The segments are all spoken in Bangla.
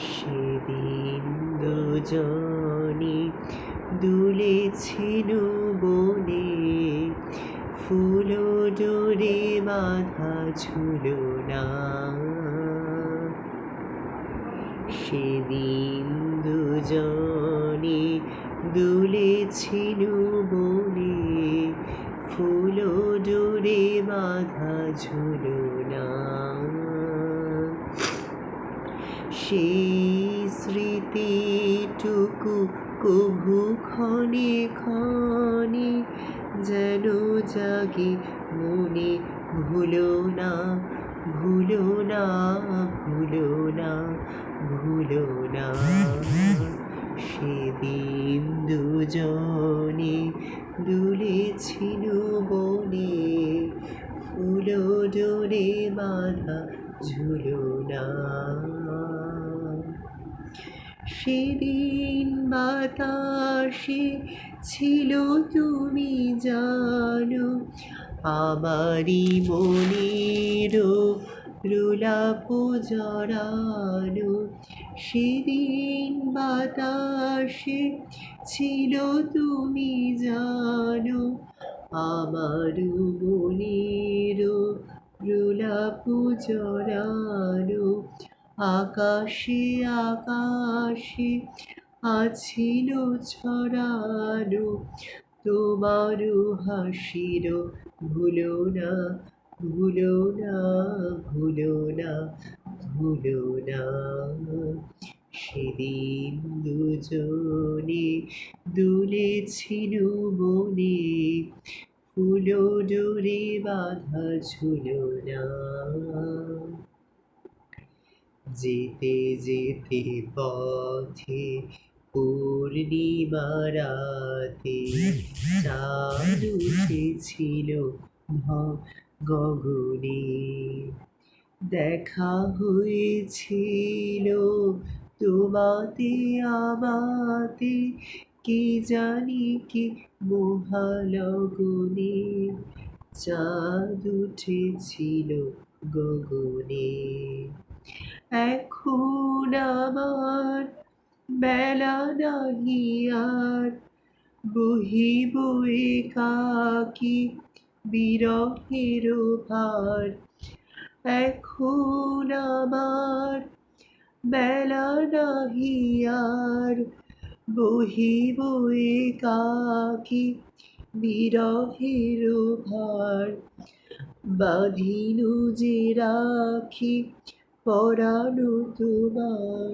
সেদিন দুজনে দুলেছিল বনে, ফুল ডোরে বাঁধা ঝুলনা। সেদিন দুজনে দুলেছিল বনে, ফুল ডোরে বাঁধা ঝুলনা। সেই স্মৃতিটুকু কভু ক্ষণে ক্ষণে যেন জাগে মনে, ভুলো না, ভুলো না, ভুলো না, ভুলো না। সেদিন দুজনে দুলেছিল বনে, ফুল ডোরে বাঁধা ঝুলনা। সেদিন বাতাসে ছিল তুমি জানো, আমারই মনের প্রলাপ জড়ানো। সেদিন বাতাসে ছিল তুমি জানো, আমার মনের প্রলাপ জড়ানো। আকাশে আকাশে আছিল ছড়ানো তোমার হাসির, ভুলো না, ভুলো না, ভুলো না, ভুলো না। সেদিন দুজনে দুলেছিল বনে, ফুল ডোরে বাঁধা ঝুলনা। যেতে যেতে পথে পূর্ণিমা রাতে চাঁদ উঠেছিল গগনে। দেখা হয়েছিল তোমাতে আমাতে, কি জানি কি মহালগনে। চাঁদ উঠেছিল গগনে। এখন আমার বেলা নাহি আর, বহিব একাকী বিরহের ভার। এখন আমার বেলা নাহি আর, বহিব একাকী বিরহের ভার। বাঁধিনু যে রাখি পরানো তোমার,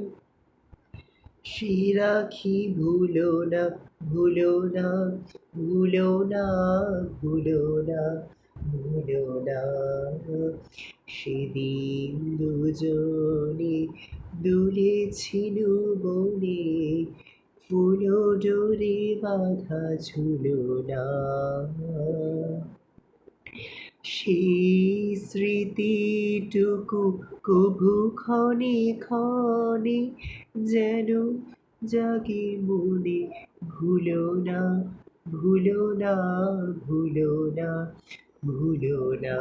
সে রাখি ভুলো না, ভুলো না, ভুলো না, ভুলো না, ভুলো না। সেদিন দুজনে দুলেছিল বনে, ফুল ডোরে বাঁধা ঝুলনা। সেই স্মৃতিটুকু কভু ক্ষণে ক্ষণে যেন জাগে মনে, ভুলো না, ভুলো না, ভুলো না, ভুলো না।